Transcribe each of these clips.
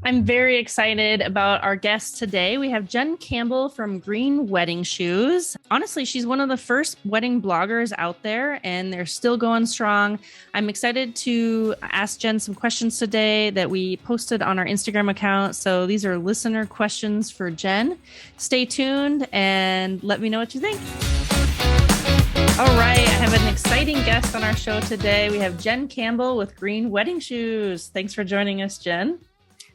I'm very excited about our guest today. We have Jen Campbell from Green Wedding Shoes. Honestly, she's one of the first wedding bloggers out there, and they're still going strong. I'm excited to ask Jen some questions today that we posted on our Instagram account. So these are listener questions for Jen. Stay tuned and let me know what you think. All right, I have an exciting guest on our show today. We have Jen Campbell with Green Wedding Shoes. Thanks for joining us, Jen.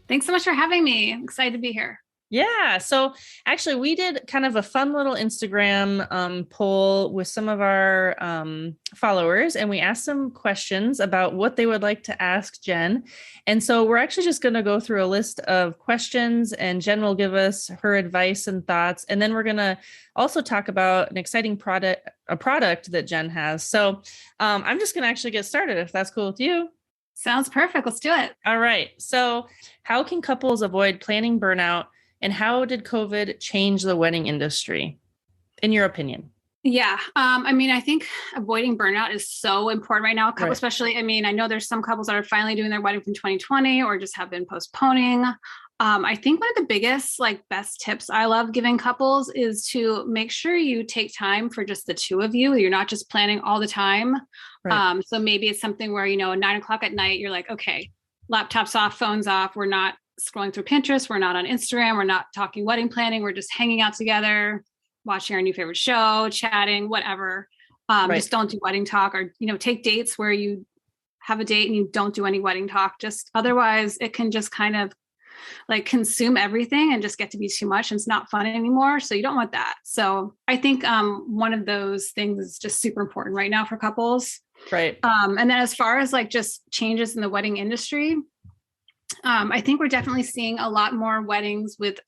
Thanks so much for having me. I'm excited to be here. Yeah. So actually, we did kind of a fun little Instagram poll with some of our followers, and we asked some questions about what they would like to ask Jen. And so we're actually just going to go through a list of questions, and Jen will give us her advice and thoughts. And then we're going to also talk about an exciting product that Jen has. So I'm just going to actually get started if that's cool with you. Sounds perfect. Let's do it. All right. So how can couples avoid planning burnout, and how did COVID change the wedding industry, in your opinion? Yeah. I think avoiding burnout is so important right now, Right. especially, I know there's some couples that are finally doing their wedding from 2020 or just have been postponing. I think one of the biggest, best tips I love giving couples is to make sure you take time for just the two of you. You're not just planning all the time. Right. So maybe it's something where, at 9:00 at night, you're like, okay, laptops off, phones off. We're not scrolling through Pinterest. We're not on Instagram. We're not talking wedding planning. We're just hanging out together, watching our new favorite show, chatting, whatever. Right. Just don't do wedding talk, or, take dates where you have a date and you don't do any wedding talk. Just otherwise it can just kind of consume everything and just get to be too much, and it's not fun anymore. So you don't want that. So I think one of those things is just super important right now for couples. Right. And then as far as just changes in the wedding industry, I think we're definitely seeing a lot more weddings with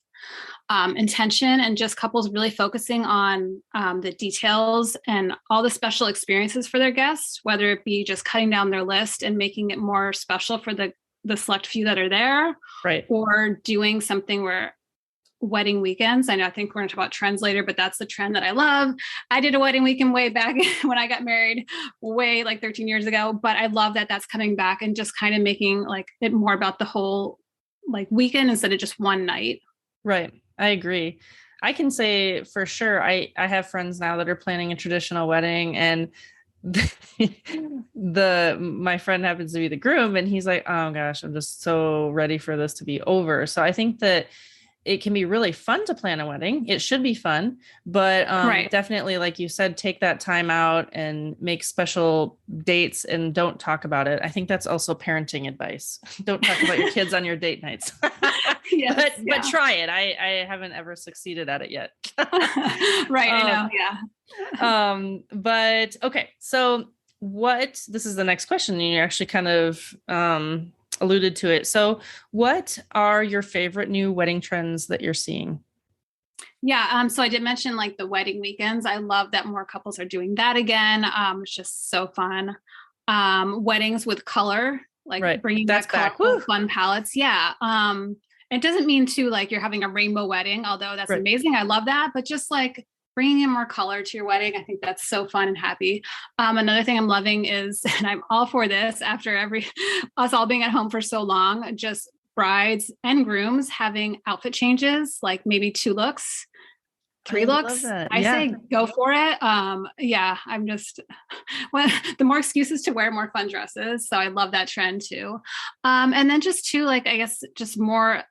intention, and just couples really focusing on the details and all the special experiences for their guests, whether it be just cutting down their list and making it more special for the select few that are there, Right. or doing something where wedding weekends. I think we're going to talk about trends later, but that's the trend that I love. I did a wedding weekend way back when I got married, way 13 years ago, but I love that that's coming back and just kind of making it more about the whole weekend instead of just one night. Right. I agree. I can say for sure, I have friends now that are planning a traditional wedding, and my friend happens to be the groom, and he's like, oh gosh, I'm just so ready for this to be over. So I think that it can be really fun to plan a wedding. It should be fun, but Right. Definitely, like you said, take that time out and make special dates and don't talk about it. I think that's also parenting advice. Don't talk about your kids on your date nights. Yes, but try it. I haven't ever succeeded at it yet. Right. I know. Yeah. But okay. So this is the next question. You actually kind of alluded to it. So what are your favorite new wedding trends that you're seeing? Yeah. So I did mention the wedding weekends. I love that more couples are doing that again. It's just so fun. Weddings with color, Right. bringing That's that back. fun palettes. Yeah. It doesn't mean you're having a rainbow wedding, although that's Right. amazing. I love that. But just bringing in more color to your wedding, I think that's so fun and happy. Another thing I'm loving is, and I'm all for this after us all being at home for so long, just brides and grooms having outfit changes, maybe 2 looks, 3 looks. I say go for it. Yeah, I'm just, the more excuses to wear more fun dresses. So I love that trend too. And then just too, I guess just more,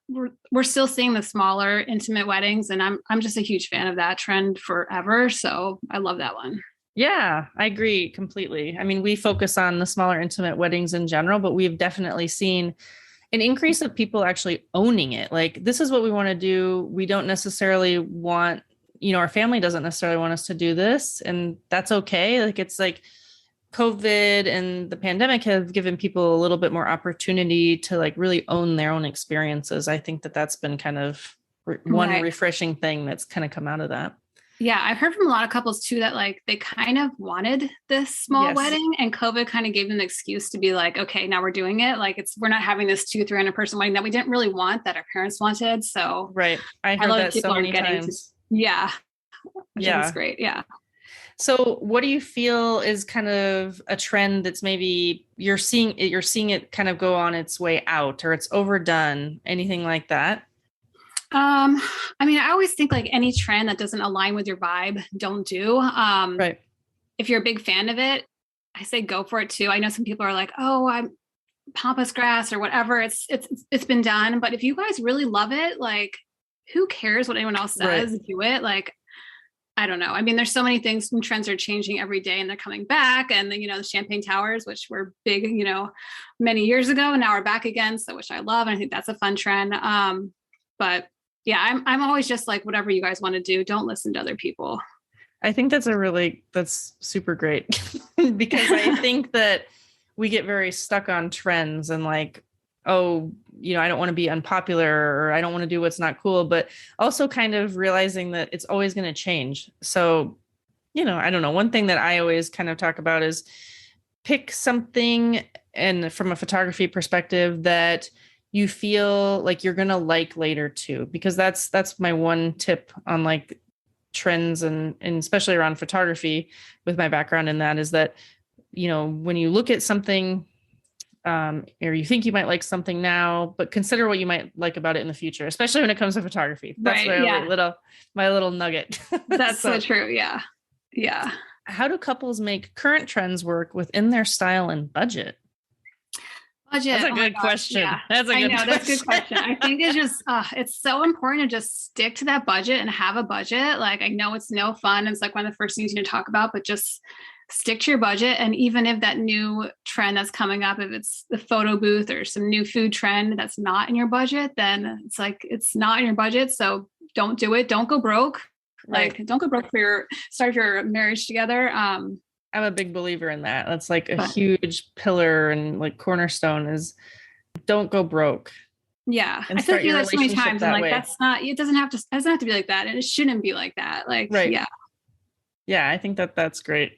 we're still seeing the smaller intimate weddings, and I'm just a huge fan of that trend forever. So I love that one. Yeah, I agree completely. I mean, we focus on the smaller intimate weddings in general, but we've definitely seen an increase of people actually owning it. This is what we want to do. We don't necessarily want, our family doesn't necessarily want us to do this, and that's okay. It's COVID and the pandemic have given people a little bit more opportunity to really own their own experiences. I think that that's been kind of one refreshing thing that's kind of come out of that. Yeah, I've heard from a lot of couples too that they kind of wanted this small wedding, and COVID kind of gave them an excuse to be okay, now we're doing it. We're not having this 200-300 person wedding that we didn't really want, that our parents wanted. So right, I heard that so many times. Yeah, which yeah, is great. Yeah. So what do you feel is kind of a trend that's maybe you're seeing it kind of go on its way out, or it's overdone, anything like that? I mean, I always think like any trend that doesn't align with your vibe, don't do. Right. If you're a big fan of it, I say go for it too. I know some people are like, oh, I'm pampas grass or whatever. It's been done. But if you guys really love it, like who cares what anyone else says? Right. Do it. Like, I don't know. I mean, there's so many things and trends are changing every day and they're coming back. And then, the champagne towers, which were big, many years ago, and now we're back again. So which I love. And I think that's a fun trend. But yeah, I'm always just like, whatever you guys want to do, don't listen to other people. I think that's super great because I think that we get very stuck on trends and like, oh, I don't want to be unpopular or I don't want to do what's not cool, but also kind of realizing that it's always going to change. So, I don't know. One thing that I always kind of talk about is pick something, and from a photography perspective, that you feel like you're going to like later too, because that's my one tip on like trends and especially around photography with my background in that, is that, when you look at something, or you think you might like something now, but consider what you might like about it in the future, especially when it comes to photography. That's Right. Yeah. my little nugget. That's so true. Yeah. Yeah. How do couples make current trends work within their style and budget? Budget. That's a good question. Yeah. That's a good question. I think it's just, it's so important to just stick to that budget and have a budget. Like, I know it's no fun. It's like one of the first things you need to talk about, but just stick to your budget. And even if that new trend that's coming up, if it's the photo booth or some new food trend that's not in your budget, then it's like, it's not in your budget. So don't do it. Don't go broke. Right. Like, don't go broke for start your marriage together. I'm a big believer in that. That's like a huge pillar and like cornerstone is don't go broke. Yeah. And I feel like you do that so many times. And like, way. that's not, it doesn't have to be like that. And it shouldn't be like that. Like, right. Yeah. Yeah. I think that's great.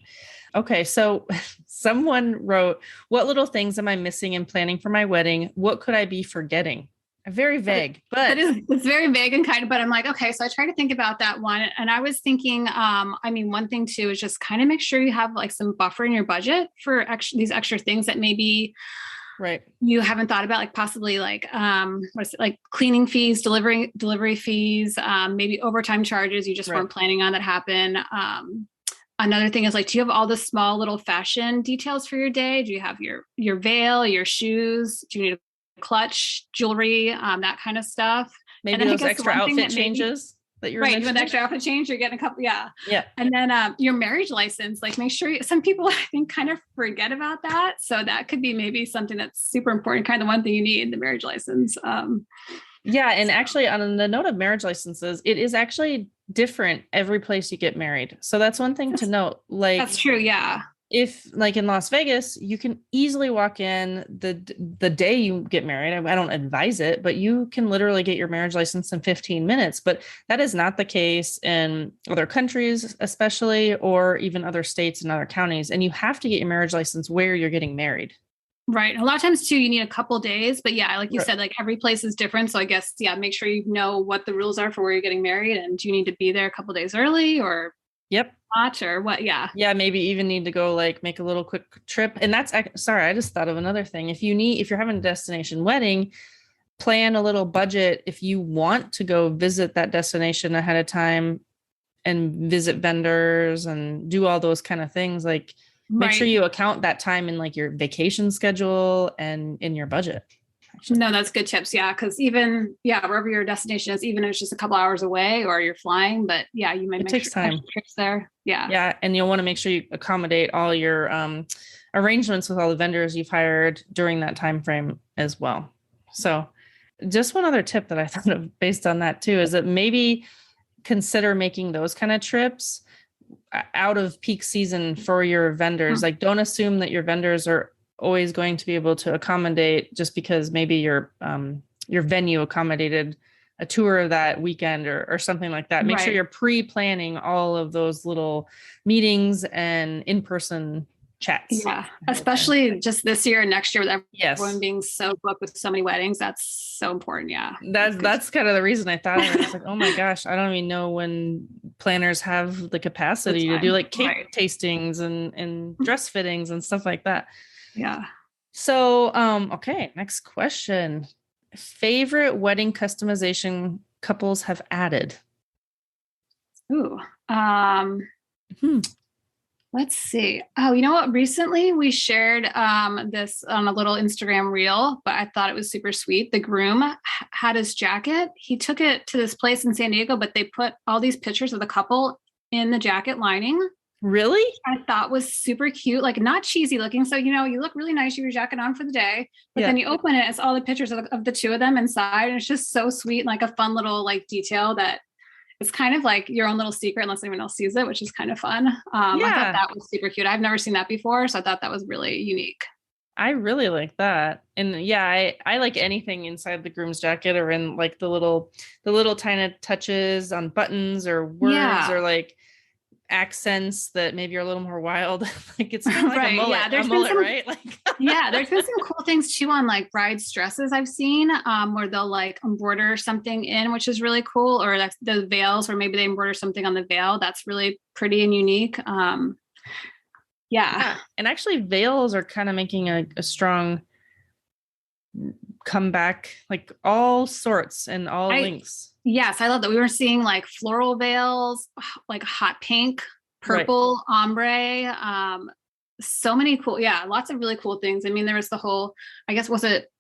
Okay. So someone wrote, what little things am I missing in planning for my wedding? What could I be forgetting? Very vague, but it's very vague and kind of, but I'm like, okay, so I try to think about that one. And I was thinking, one thing too, is just kind of make sure you have like some buffer in your budget for these extra things that maybe right. you haven't thought about, like possibly like, like cleaning fees, delivery fees, maybe overtime charges you just weren't planning on that happen. Another thing is like, do you have all the small little fashion details for your day? Do you have your veil, your shoes? Do you need a clutch, jewelry, that kind of stuff? Maybe those extra outfit changes that you're right. You want the extra outfit change, you're getting a couple. Yeah. Yeah. And then your marriage license, like make sure some people I think kind of forget about that. So that could be maybe something that's super important. Kind of one thing you need, the marriage license. Yeah. And actually on the note of marriage licenses, it is actually different every place you get married. So that's one thing to note. Like that's true. Yeah. If like in Las Vegas, you can easily walk in the day you get married. I don't advise it, but you can literally get your marriage license in 15 minutes. But that is not the case in other countries, especially, or even other states and other counties. And you have to get your marriage license where you're getting married. Right. A lot of times too, you need a couple days, but yeah, like you said, like every place is different. So I guess, yeah, make sure you know what the rules are for where you're getting married, and do you need to be there a couple days early or not, or what? Yeah. Yeah. Maybe even need to go like make a little quick trip. And that's, sorry, I just thought of another thing. If you're having a destination wedding, plan a little budget. If you want to go visit that destination ahead of time and visit vendors and do all those kind of things, like make sure you account that time in like your vacation schedule and in your budget. No, that's good tips. Yeah. Cause even, wherever your destination is, even if it's just a couple hours away or you're flying, but yeah, you might make time trips there. Yeah. Yeah. And you'll want to make sure you accommodate all your arrangements with all the vendors you've hired during that time frame as well. So just one other tip that I thought of based on that too, is that maybe consider making those kind of trips out of peak season for your vendors. Like don't assume that your vendors are always going to be able to accommodate just because maybe your venue accommodated a tour that weekend or something like that. Make sure you're pre-planning all of those little meetings and in-person chats. Yeah. Especially just this year and next year with Yes. everyone being so booked with so many weddings. That's so important. Yeah. That's kind of the reason I thought of it. I was like, oh my gosh, I don't even know when planners have the capacity to do like cake tastings and dress fittings and stuff like that. Yeah. So, okay, next question. Favorite wedding customization couples have added? Ooh. Let's see. Oh, you know what? Recently we shared this on a little Instagram reel, but I thought it was super sweet. The groom had his jacket. He took it to this place in San Diego, but they put all these pictures of the couple in the jacket lining. Really? I thought was super cute, like not cheesy looking. So, you look really nice. You have your jacket on for the day, but then you open it, it's all the pictures of the two of them inside. And it's just so sweet, like a fun little like detail that it's kind of like your own little secret unless anyone else sees it, which is kind of fun. I thought that was super cute. I've never seen that before. So I thought that was really unique. I really like that. And yeah, I like anything inside the groom's jacket or in like the little tiny touches on buttons or words or like accents that maybe are a little more wild. Like it's kind of like a mullet, yeah, there's been some, right? Like yeah, there's been some cool things too on like bride's dresses I've seen where they'll like embroider something in, which is really cool. Or that's the veils where maybe they embroider something on the veil. That's really pretty and unique. Yeah. And actually veils are kind of making a strong comeback, like all sorts and all lengths. Yes, I love that. We were seeing like floral veils, like hot pink, purple, ombre, so many cool, lots of really cool things. I mean, there was the whole, I guess, was it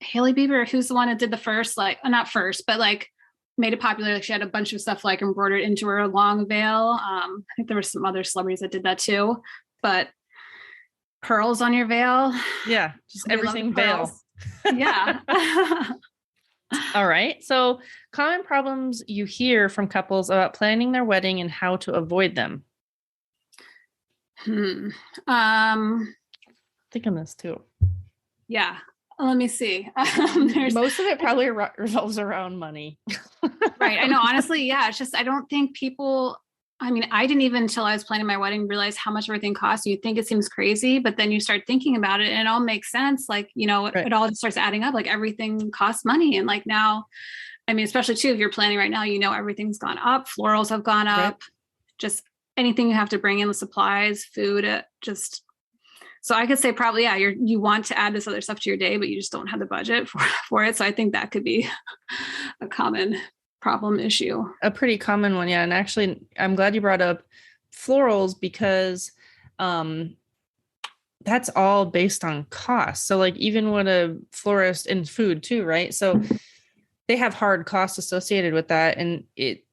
Hailey Bieber? Who's the one that did the first, like, not first, but like made it popular. Like she had a bunch of stuff like embroidered into her long veil. I think there were some other celebrities that did that too, but pearls on your veil. Yeah, just everything veil. Yeah. All right. So common problems you hear from couples about planning their wedding and how to avoid them. Think on this too. Yeah. Let me see. Most of it probably revolves around money. Right. I know. Honestly, yeah. It's just, I don't think people, I mean, I didn't even until I was planning my wedding realize how much everything costs. You think it seems crazy, but then you start thinking about it and it all makes sense. Like, it all just starts adding up. Like everything costs money. And like now, I mean, especially too, if you're planning right now, everything's gone up. Florals have gone up. Just anything you have to bring in, the supplies, food, so I could say probably, you want to add this other stuff to your day, but you just don't have the budget for it. So I think that could be a common problem issue. A pretty common one. Yeah. And actually, I'm glad you brought up florals because that's all based on cost. So like even with a florist and food too, right? So they have hard costs associated with that. And it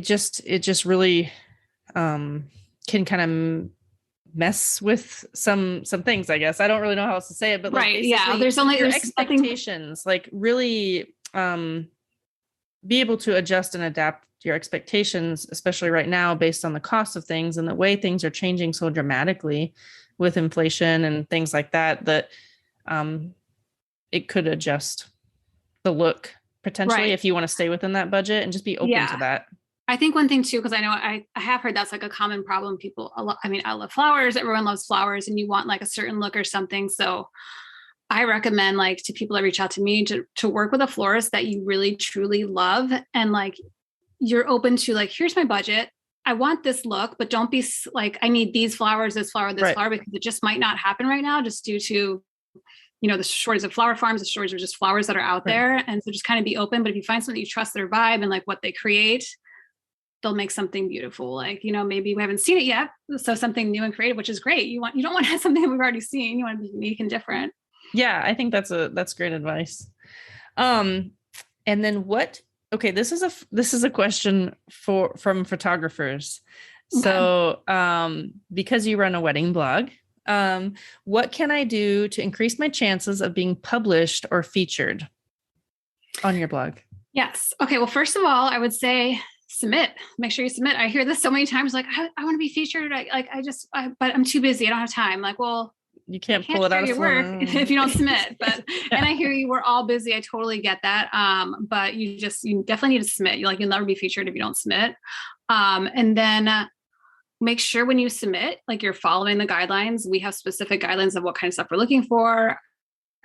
just really can kind of mess with some things, I guess. I don't really know how else to say it, but like there's only your expectations, like really be able to adjust and adapt your expectations, especially right now based on the cost of things and the way things are changing so dramatically with inflation and things like that it could adjust the look potentially if you want to stay within that budget and just be open to that. I think one thing too, because I know I have heard that's like a common problem. People, I love flowers. Everyone loves flowers and you want like a certain look or something. So I recommend like to people that reach out to me to work with a florist that you really truly love. And like, you're open to like, here's my budget. I want this look, but don't be like, I need these flowers, this flower, this flower, because it just might not happen right now just due to, the shortage of flower farms, the shortage of just flowers that are out there. And so just kind of be open. But if you find something you trust their vibe and like what they create, they'll make something beautiful. Like, maybe we haven't seen it yet. So something new and creative, which is great. You don't want to have something that we've already seen. You want to be unique and different. Yeah, I think that's great advice. And then this is a question from photographers. Okay. So, because you run a wedding blog, what can I do to increase my chances of being published or featured on your blog? Yes. Okay. Well, first of all, I would say make sure you submit. I hear this so many times, like, I want to be featured. But I'm too busy. I don't have time. Like, well, you can't pull it out of your work if you don't submit, but, and I hear you, we're all busy. I totally get that. But you definitely need to submit. You'll never be featured if you don't submit. And then make sure when you submit, like you're following the guidelines. We have specific guidelines of what kind of stuff we're looking for.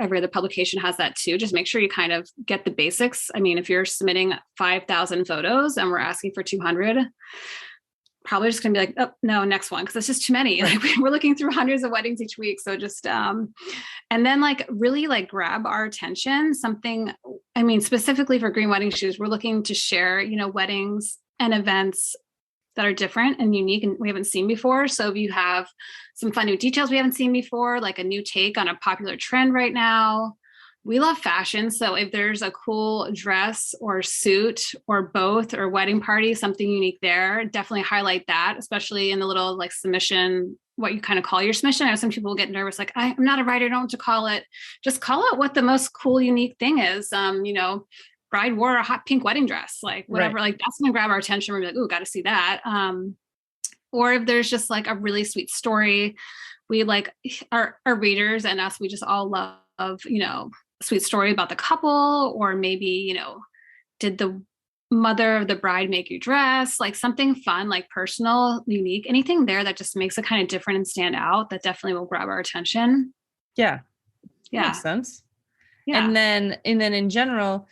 Every other publication has that too. Just make sure you kind of get the basics. I mean, if you're submitting 5,000 photos and we're asking for 200, probably just going to be like, oh no, next one. Cause it's just too many. Like we're looking through hundreds of weddings each week. So just, and then like really like grab our attention, something, I mean, specifically for Green Wedding Shoes, we're looking to share, you know, weddings and events that are different and unique and we haven't seen before. So if you have some fun new details we haven't seen before, like a new take on a popular trend right now, we love fashion. So if there's a cool dress or suit or both or wedding party, something unique there, definitely highlight that, especially in the little like submission, what you kind of call your submission. I know some people get nervous, like I'm not a writer, I don't know what to call it. Just call out what the most cool, unique thing is. You know, bride wore a hot pink wedding dress, like whatever, like that's going to grab our attention. We're like, ooh, got to see that. Or if there's just like a really sweet story, we like our readers and us, we just all love, you know, a sweet story about the couple, or maybe, you know, did the mother of the bride make you dress, like something fun, like personal, unique, anything there that just makes it kind of different and stand out, that definitely will grab our attention. Yeah. Yeah. Makes sense. Yeah. And then in general,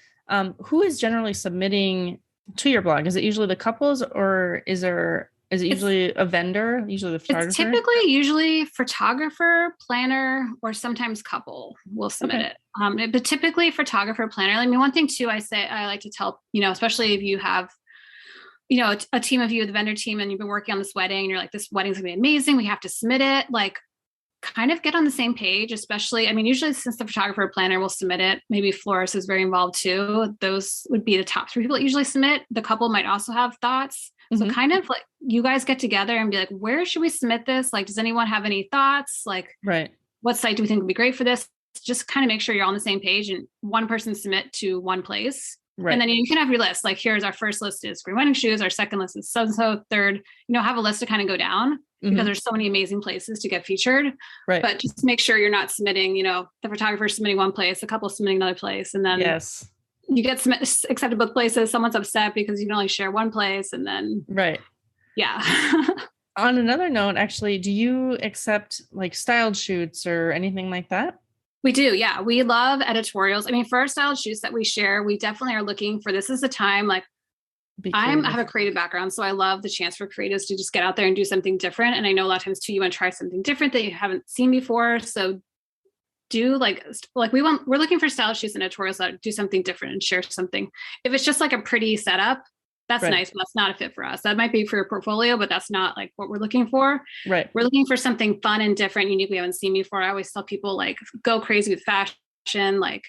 who is generally submitting to your blog? Is it usually the couples, or is it usually a vendor, usually the photographer? It's typically usually photographer, planner, or sometimes couple will submit it. But typically photographer, planner. I mean, one thing too, I like to tell, you know, especially if you have, you know, a team of you, the vendor team, and you've been working on this wedding and you're like, this wedding's gonna be amazing, we have to submit it. Like, kind of get on the same page, especially, I mean, usually since the photographer planner will submit it, maybe florist is very involved too. Those would be the top 3 people that usually submit. The couple might also have thoughts. So kind of like you guys get together and be like, where should we submit this? Like, does anyone have any thoughts? Like, what site do we think would be great for this? Just kind of make sure you're on the same page and one person submit to one place. And then you can have your list. Like, here's our first list is Green Wedding Shoes. Our second list is so-and-so. Third, you know, have a list to kind of go down because there's so many amazing places to get featured. But just make sure you're not submitting, you know, the photographer submitting one place, a couple submitting another place. And then you get accepted both places. Someone's upset because you can only share one place. And then, On another note, actually, do you accept like styled shoots or anything like that? We do. Yeah. We love editorials. I mean, for our styled shoots that we share, we definitely are looking for, this is a time like I have a creative background. So I love the chance for creatives to just get out there and do something different. And I know a lot of times too, you want to try something different that you haven't seen before. So do like we're looking for styled shoots and editorials that do something different and share something. If it's just like a pretty setup, that's nice, but that's not a fit for us. That might be for your portfolio, but that's not like what we're looking for. We're looking for something fun and different, unique we haven't seen before. I always tell people like go crazy with fashion. Like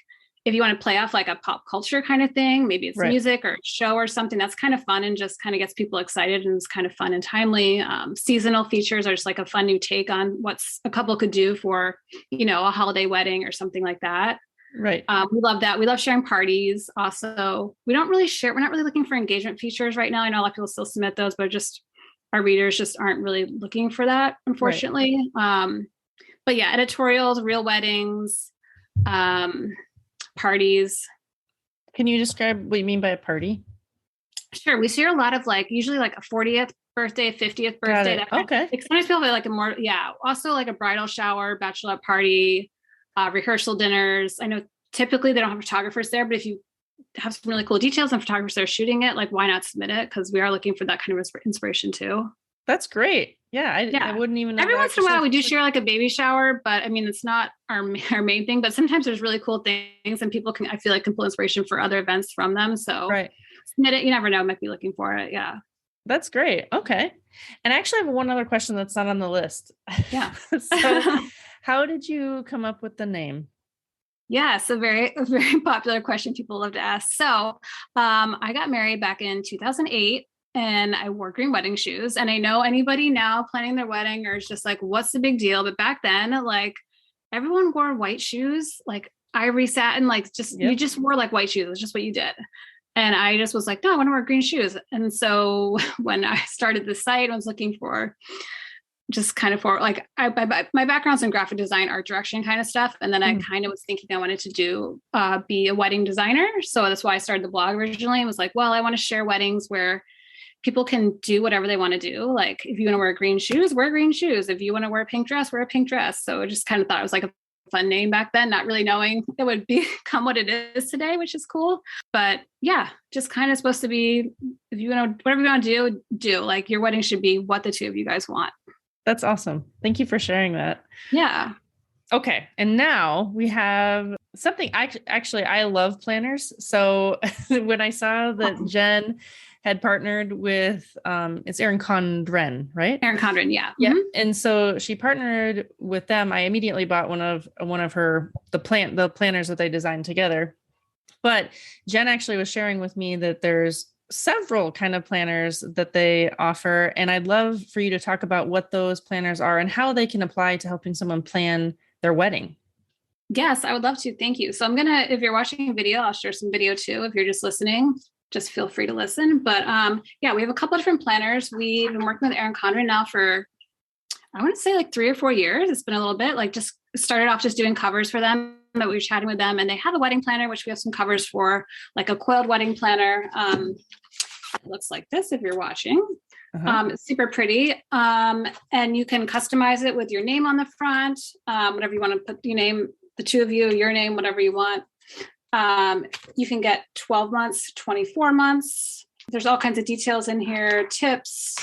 if you want to play off like a pop culture kind of thing, maybe it's music or a show or something that's kind of fun and just kind of gets people excited and it's kind of fun and timely. Seasonal features are just like a fun new take on what's a couple could do for, you know, a holiday wedding or something like that. We love that. We love sharing parties. Also, we're not really looking for engagement features right now. I know a lot of people still submit those, but just our readers just aren't really looking for that, unfortunately. But yeah, editorials, real weddings, parties. Can you describe what you mean by a party? Sure. We share a lot of like, usually like a 40th birthday, 50th birthday. Like sometimes people have like a more, also like a bridal shower, bachelorette party, rehearsal dinners. I know typically they don't have photographers there, but if you have some really cool details and photographers that are shooting it, like why not submit it? Because we are looking for that kind of inspiration too. That's great. I wouldn't even know. Every once in a while we do share like a baby shower, but I mean, it's not our main thing, but sometimes there's really cool things and people can, I feel like, can pull inspiration for other events from them. So submit it. You never know, might be looking for it. Yeah. That's great. Okay. And I actually have one other question that's not on the list. So how did you come up with the name? Yeah, a very popular question people love to ask. So I got married back in 2008 and I wore green wedding shoes. And I know anybody now planning their wedding or is just like, what's the big deal? But back then, like everyone wore white shoes, like ivory satin, like you just wore like white shoes. It's just what you did. And I just was like, no, I want to wear green shoes. And so when I started the site, I was looking for just kind of for like, my background's in graphic design, art direction kind of stuff. And then I kind of was thinking I wanted to do, be a wedding designer. So that's why I started the blog originally. It was like, well, I want to share weddings where people can do whatever they want to do. Like if you want to wear green shoes, wear green shoes. If you want to wear a pink dress, wear a pink dress. So I just kind of thought it was like a fun name back then, not really knowing it would become what it is today, which is cool. But yeah, just kind of supposed to be, if you want to, whatever you want to do, like your wedding should be what the two of you guys want. That's awesome. Thank you for sharing that. Yeah. Okay. And now we have something. I love planners. So when I saw that Jen had partnered with, it's Erin Condren, right? Erin Condren. Yeah. Yeah. Mm-hmm. And so she partnered with them. I immediately bought one of the planners that they designed together. But Jen actually was sharing with me that there's several kind of planners that they offer. And I'd love for you to talk about what those planners are and how they can apply to helping someone plan their wedding. Yes, I would love to. Thank you. So if you're watching a video, I'll share some video too. If you're just listening, just feel free to listen. But yeah, we have a couple of different planners. We've been working with Erin Condren now for, I want to say like 3 or 4 years. It's been a little bit, like just started off just doing covers for them, but we were chatting with them and they have a wedding planner, which we have some covers for, like a coiled wedding planner. It looks like this if you're watching. It's super pretty. And you can customize it with your name on the front, whatever you want to put your name, the two of you, your name, whatever you want. You can get 12 months, 24 months. There's all kinds of details in here, tips,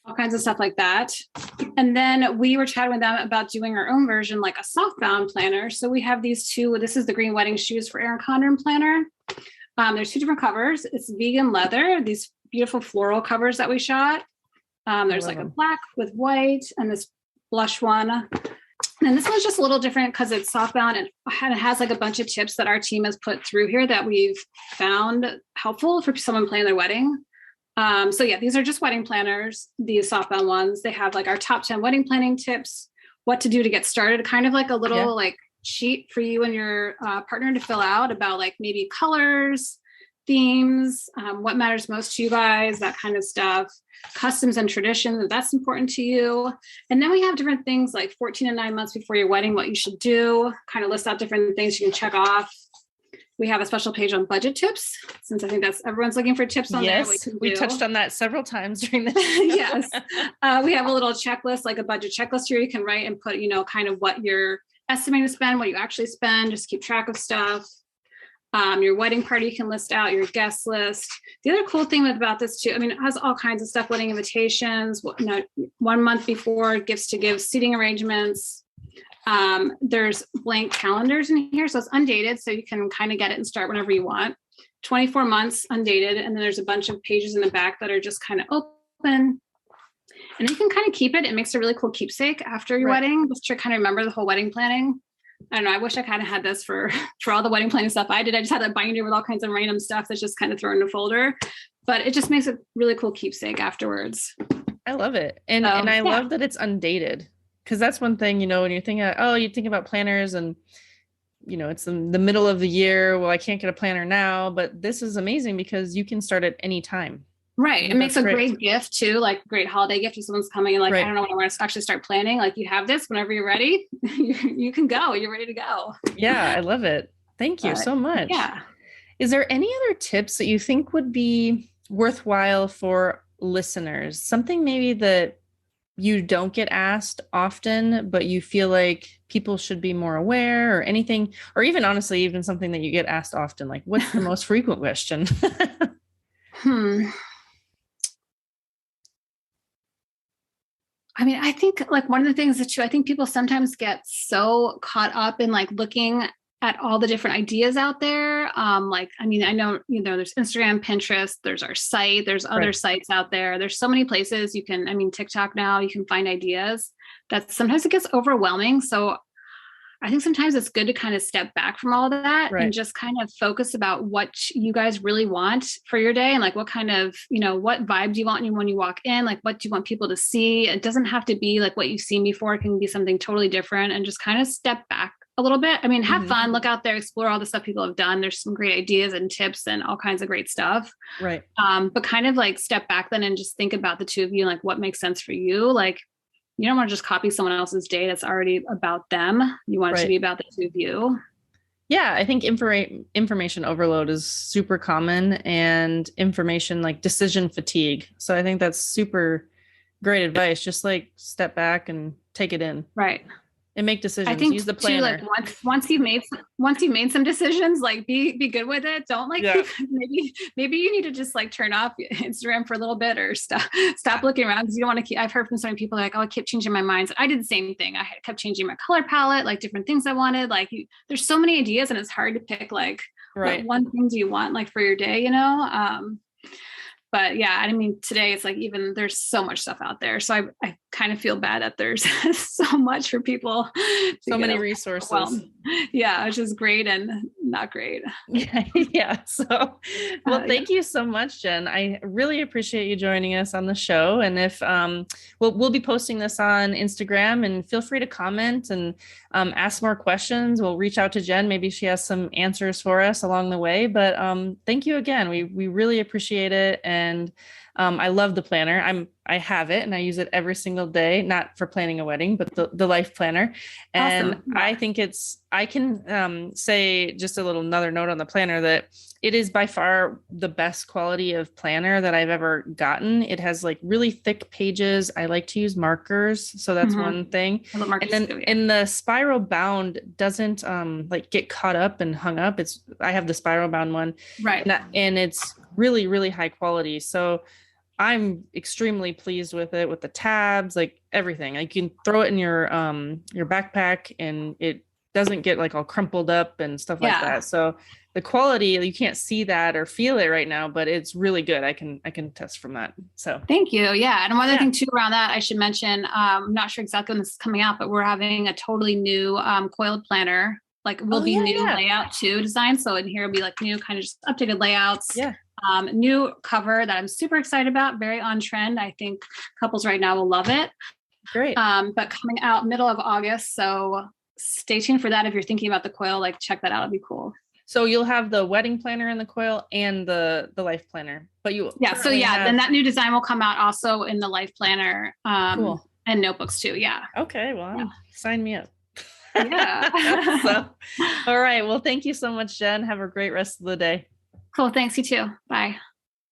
all kinds of stuff like that. And then we were chatting with them about doing our own version, like a softbound planner. So we have these two. This is the Green Wedding Shoes for Erin Condren planner. There's 2 different covers. It's vegan leather, these beautiful floral covers that we shot. There's like a black with white and this blush one. And this one's just a little different because it's softbound and it has like a bunch of tips that our team has put through here that we've found helpful for someone planning their wedding. So yeah, these are just wedding planners, these softbound ones. They have like our top 10 wedding planning tips, what to do to get started, kind of like a little like sheet for you and your partner to fill out about like maybe colors, themes, what matters most to you guys, that kind of stuff, customs and traditions, if that's important to you. And then we have different things like 14 and 9 months before your wedding, what you should do, kind of list out different things you can check off. We have a special page on budget tips, since I think that's everyone's looking for tips on there. We touched on that several times during the Yes. We have a little checklist, like a budget checklist here you can write and put, kind of what you're estimating to spend, what you actually spend, just keep track of stuff. Your wedding party, you can list out your guest list. The other cool thing about this too, it has all kinds of stuff, wedding invitations, 1 month before, gifts to give, seating arrangements. There's blank calendars in here. So it's undated. So you can kind of get it and start whenever you want. 24 months undated. And then there's a bunch of pages in the back that are just kind of open. And you can kind of keep it. It makes a really cool keepsake after your wedding, just to kind of remember the whole wedding planning. I don't know. I wish I kind of had this for all the wedding planning stuff I did. I just had that binder with all kinds of random stuff that's just kind of thrown in a folder, but it just makes a really cool keepsake afterwards. I love it. And I love that it's undated, because that's one thing, when you're thinking, you think about planners and, it's in the middle of the year. Well, I can't get a planner now, but this is amazing because you can start at any time. Right. It makes a great gift too, like great holiday gift if someone's coming and like, I don't know when I want to actually start planning. Like you have this whenever you're ready, you can go, you're ready to go. Yeah. I love it. Thank you so much. Yeah. Is there any other tips that you think would be worthwhile for listeners? Something maybe that you don't get asked often, but you feel like people should be more aware, or anything, or even honestly, even something that you get asked often, like what's the most frequent question? I think like one of the things that I think people sometimes get so caught up in like looking at all the different ideas out there. I know, there's Instagram, Pinterest, there's our site, there's other sites out there. There's so many places you can, TikTok now, you can find ideas that sometimes it gets overwhelming. So I think sometimes it's good to kind of step back from all of that and just kind of focus about what you guys really want for your day. And like, what kind of, what vibe do you want when you walk in? Like, what do you want people to see? It doesn't have to be like what you've seen before. It can be something totally different, and just kind of step back a little bit. Have fun, look out there, explore all the stuff people have done. There's some great ideas and tips and all kinds of great stuff. Right. But kind of like step back then and just think about the two of you, like what makes sense for you. Like, you don't want to just copy someone else's day that's already about them. You want it to be about the two of you. Yeah, I think information overload is super common, and information like decision fatigue. So I think that's super great advice. Just like step back and take it in Right. and make I decisions. think Use the too, like planner. once you've made some decisions, like be good with it. Don't like Yeah. maybe you need to just like turn off Instagram for a little bit, or stop looking around, because you don't want to keep. I've heard from so many people like, oh, I kept changing my minds. I did the same thing. I kept changing my color palette, like different things I wanted. Like there's so many ideas, and it's hard to pick like Right. what one thing do you want like for your day, you know? But yeah, I mean, today it's like, even there's so much stuff out there. So I kind of feel bad that there's so much for people. So many resources. Yeah, which is great and not great. Yeah. Yeah. So, well, thank you so much, Jen. I really appreciate you joining us on the show. And if we'll be posting this on Instagram, and feel free to comment and ask more questions. We'll reach out to Jen. Maybe she has some answers for us along the way. But thank you again. We really appreciate it. And I love the planner. I have it and I use it every single day, not for planning a wedding, but the life planner. And Awesome. I think I can say just another note on the planner, that it is by far the best quality of planner that I've ever gotten. It has like really thick pages. I like to use markers. So that's one thing. I love markers and then too, yeah. in the spiral bound doesn't like get caught up and hung up. I have the spiral bound one. Right. And it's really, really high quality. So I'm extremely pleased with it, with the tabs, like everything. You can throw it in your backpack and it doesn't get like all crumpled up and stuff like that. So the quality, you can't see that or feel it right now, but it's really good. I can test from that. So thank you. Yeah. And one other thing too around that, I should mention, I'm not sure exactly when this is coming out, but we're having a totally new coiled planner. Like will be new layout too design. So in here will be like new kind of just updated layouts. Yeah. New cover that I'm super excited about. Very on trend. I think couples right now will love it. Great. But coming out middle of August. So stay tuned for that. If you're thinking about the coil, like check that out. It'll be cool. So you'll have the wedding planner in the coil and the life planner, but then that new design will come out also in the life planner cool. and notebooks too. Yeah. Okay. Well, sign me up. Yeah. So, all right. Well, thank you so much, Jen. Have a great rest of the day. Cool. Thanks. You too. Bye.